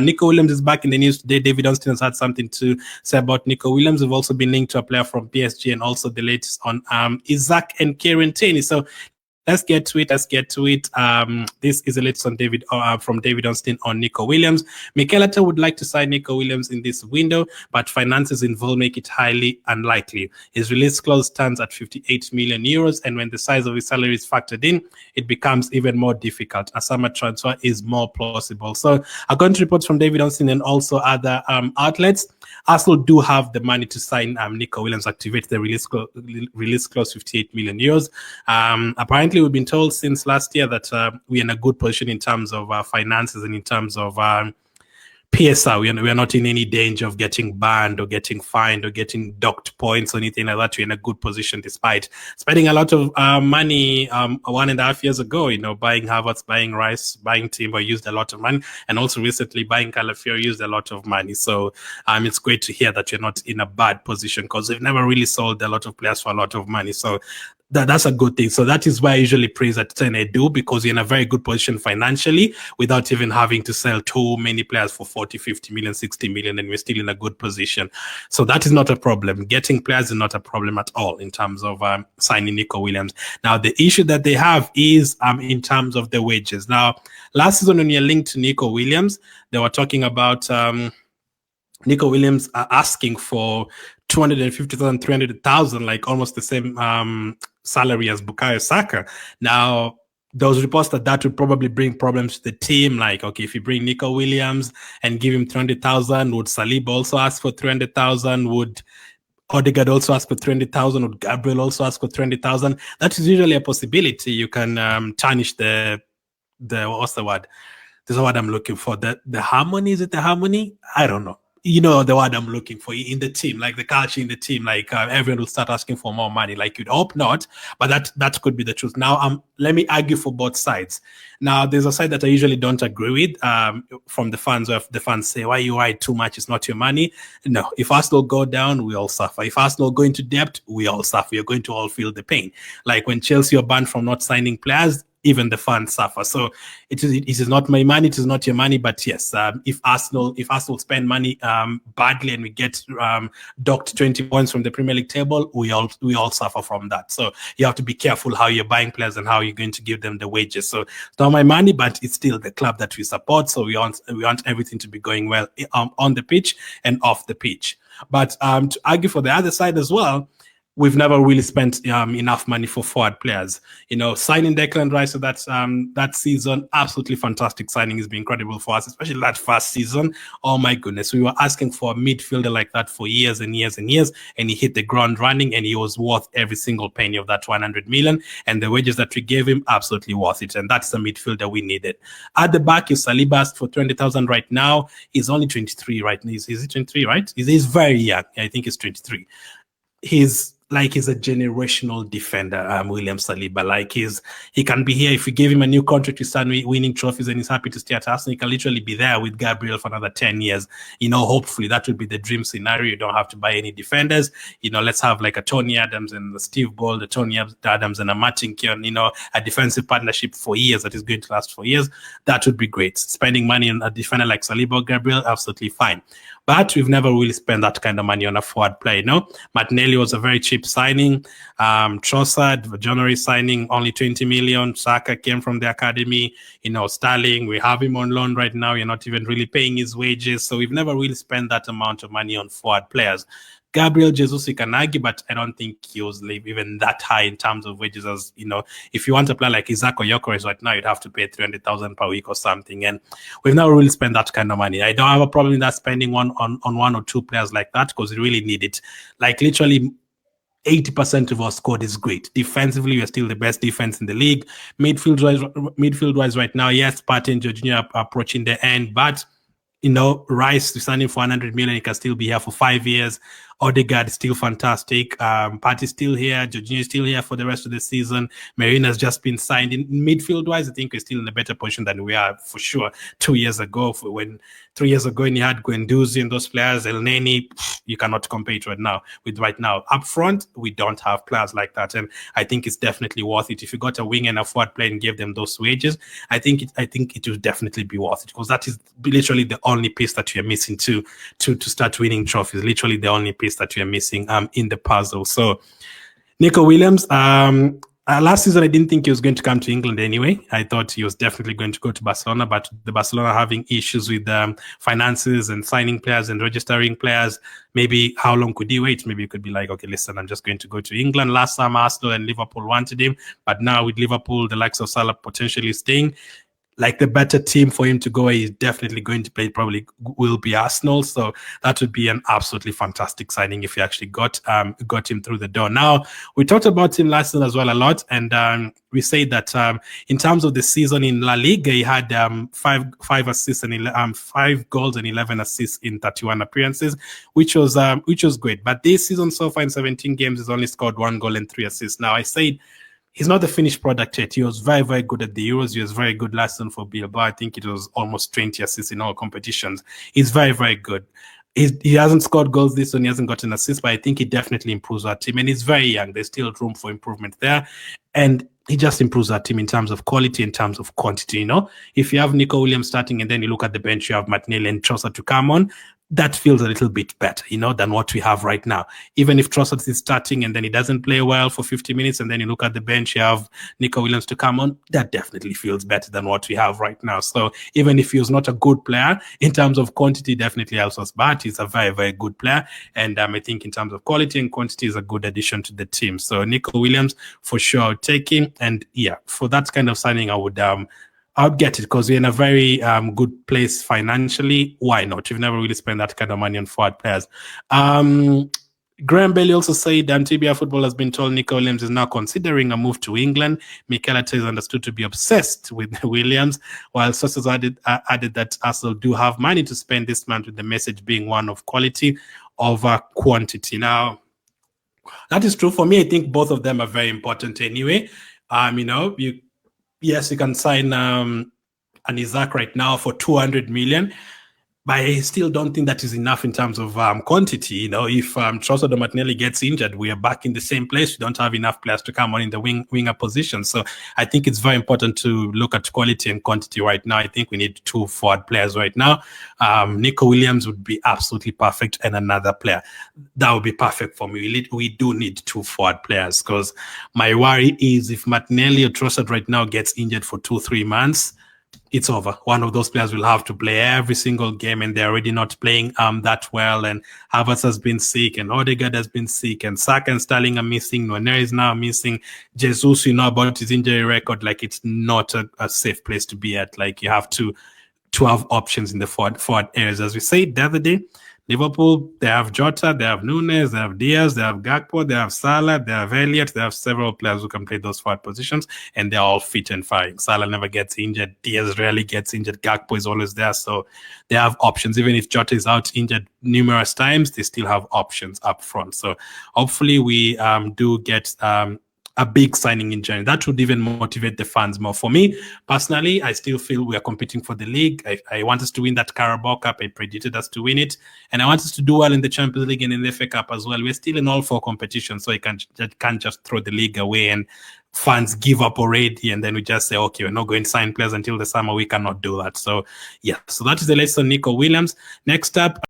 Nico Williams is back in the news today. David Austin has had something to say about Nico Williams. We've also been linked to a player from PSG, and also the latest on Isaac and Kieran Tierney. So let's get to it. This is a latest on from David Austin on Nico Williams. Mikel Arteta would like to sign Nico Williams in this window, but finances involved make it highly unlikely. His release clause stands at 58 million euros, and when the size of his salary is factored in, it becomes even more difficult. A summer transfer is more plausible. So, according to reports from David Austin and also other outlets, Arsenal do have the money to sign Nico Williams, activate the release clause 58 million euros. Apparently, we've been told since last year that we're in a good position in terms of finances and in terms of PSR. We are not in any danger of getting banned or getting fined or getting docked points or anything like that. We're in a good position despite spending a lot of money 1.5 years ago, buying Havertz, buying Rice, buying Timber, used a lot of money, and also recently buying Calafiori used a lot of money. So it's great to hear that you're not in a bad position, because we've never really sold a lot of players for a lot of money. So that's a good thing. So that is why I usually praise Arteta, and I do, because you're in a very good position financially without even having to sell too many players for 40, 50 million, 60 million, and we're still in a good position. So that is not a problem. Getting players is not a problem at all in terms of signing Nico Williams. Now, the issue that they have is in terms of the wages. Now, last season when you're linked to Nico Williams, they were talking about Nico Williams asking for 250,000, 300,000, like almost the same salary as Bukayo Saka. Now, those reports that would probably bring problems to the team. Like, okay, if you bring Nico Williams and give him 300,000, would Saliba also ask for 300,000? Would Odegaard also ask for 300,000? Would Gabriel also ask for 300,000? That is usually a possibility. You can tarnish the what's the word? There's a word I'm looking for. The harmony. Is it the harmony? I don't know. The word I'm looking for in the team, like the culture in the team, like everyone will start asking for more money. Like, you'd hope not, but that could be the truth. Now, let me argue for both sides. Now, there's a side that I usually don't agree with from the fans, where the fans say, why you ride too much? It's not your money. No, if Arsenal go down, we all suffer. If Arsenal go into debt, we all suffer. You're going to all feel the pain. Like when Chelsea are banned from not signing players, even the fans suffer. So it is not my money, it is not your money. But yes, if Arsenal spend money badly and we get docked 20 points from the Premier League table, we all suffer from that. So you have to be careful how you're buying players and how you're going to give them the wages. So it's not my money, but it's still the club that we support. So we want everything to be going well on the pitch and off the pitch. But to argue for the other side as well, we've never really spent enough money for forward players. Signing Declan Rice, so that season, absolutely fantastic signing. Has been incredible for us, especially that first season. Oh my goodness, we were asking for a midfielder like that for years and years and years, and he hit the ground running, and he was worth every single penny of that 100 million. And the wages that we gave him, absolutely worth it. And that's the midfielder we needed. At the back, is Saliba asked for 20,000 right now. He's only 23 right now. Is he 23, right? He's very young. I think he's 23. He's a generational defender, William Saliba. Like, he can be here. If we give him a new contract, we start winning trophies, and he's happy to stay at Arsenal, he can literally be there with Gabriel for another 10 years. Hopefully that would be the dream scenario. You don't have to buy any defenders. Let's have like a Tony Adams and a Steve Ball, the Tony Adams and a Martin Keown, a defensive partnership for years that is going to last for years. That would be great. Spending money on a defender like Saliba or Gabriel, absolutely fine. But we've never really spent that kind of money on a forward player. Martinelli was a very cheap signing. Trossard, January signing, only 20 million. Saka came from the academy. Sterling, we have him on loan right now. You're not even really paying his wages. So we've never really spent that amount of money on forward players. Gabriel Jesus, you can argue, but I don't think he was even that high in terms of wages. As if you want a player like Isaac or Gyökeres right now, you'd have to pay 300,000 per week or something. And we've never really spent that kind of money. I don't have a problem with that, spending on one or two players like that, because we really need it. Like, literally 80% of our squad is great. Defensively, we're still the best defense in the league. Midfield-wise right now, yes, Partey and Jorginho are approaching the end, but Rice is signing for 100 million. He can still be here for 5 years. Odegaard is still fantastic. Partey's still here. Jorginho is still here for the rest of the season. Marina's just been signed. In midfield-wise, I think we're still in a better position than we are for sure 2 years ago. 3 years ago, when you had Guendouzi and those players, El Neni, you cannot compare it right now. Up front, we don't have players like that, and I think it's definitely worth it. If you got a wing and a forward player and gave them those wages, I think it will definitely be worth it, because that is literally the only piece that you're missing to start winning trophies. Literally the only piece that you're missing in the puzzle. So Nico Williams, last season I didn't think he was going to come to England anyway. I thought he was definitely going to go to Barcelona, but the Barcelona having issues with finances and signing players and registering players, maybe how long could he wait? Maybe he could be like, okay, listen, I'm just going to go to England. Last time Arsenal and Liverpool wanted him, but now with Liverpool, the likes of Salah potentially staying, like the better team for him to go, he's definitely going to play, probably will be Arsenal. So that would be an absolutely fantastic signing if you actually got him through the door. Now, we talked about him last season as well a lot, and we say that in terms of the season in La Liga, he had five assists and 5 goals and 11 assists in 31 appearances, which was great. But this season so far in 17 games, he's only scored 1 goal and 3 assists. Now, I said, he's not the finished product yet. He was very, very good at the Euros. He was very good last season for Bilbao. I think it was almost 20 assists in all competitions. He's very, very good. He hasn't scored goals this one. He hasn't got an assist, but I think he definitely improves our team. And he's very young. There's still room for improvement there. And he just improves our team in terms of quality, in terms of quantity. If you have Nico Williams starting and then you look at the bench, you have Martinelli and Trossard to come on, that feels a little bit better, than what we have right now. Even if Trossard is starting and then he doesn't play well for 50 minutes, and then you look at the bench, you have Nico Williams to come on, that definitely feels better than what we have right now. So even if he was not a good player, in terms of quantity, definitely helps us, but he's a very, very good player. And I think in terms of quality and quantity, is a good addition to the team. So Nico Williams, for sure, I'll take him. And yeah, for that kind of signing, I'd get it, because we're in a very good place financially. Why not? You've never really spent that kind of money on forward players. Graham Bailey also said TBR Football has been told Nico Williams is now considering a move to England. Mikel Arteta is understood to be obsessed with Williams, while sources added that Arsenal do have money to spend this month, with the message being one of quality over quantity. Now, that is true for me. I think both of them are very important anyway. Yes, you can sign an Isaac right now for 200 million, but I still don't think that is enough in terms of quantity. If Trossard or Martinelli gets injured, we are back in the same place. We don't have enough players to come on in the winger position. So I think it's very important to look at quality and quantity right now. I think we need 2 forward players right now. Nico Williams would be absolutely perfect, and another player. That would be perfect for me. We do need 2 forward players, because my worry is if Martinelli or Trossard right now gets injured for 2-3 months, it's over. One of those players will have to play every single game, and they're already not playing that well. And Havertz has been sick, and Odegaard has been sick, and Saka and Sterling are missing. Neuer is now missing. Jesus, about his injury record, like it's not a safe place to be at. Like you have to have options in the forward areas. As we said the other day, Liverpool, they have Jota, they have Nunes, they have Diaz, they have Gakpo, they have Salah, they have Elliott, they have several players who can play those forward positions, and they're all fit and firing. Salah never gets injured, Diaz rarely gets injured, Gakpo is always there, so they have options. Even if Jota is out injured numerous times, they still have options up front. So hopefully we do get a big signing in January. That would even motivate the fans more. For me, personally, I still feel we are competing for the league. I want us to win that Carabao Cup. I predicted us to win it. And I want us to do well in the Champions League and in the FA Cup as well. We're still in all 4 competitions, so I can't just throw the league away and fans give up already, and then we just say, okay, we're not going to sign players until the summer. We cannot do that. So, yeah, so that is the lesson, Nico Williams. Next up,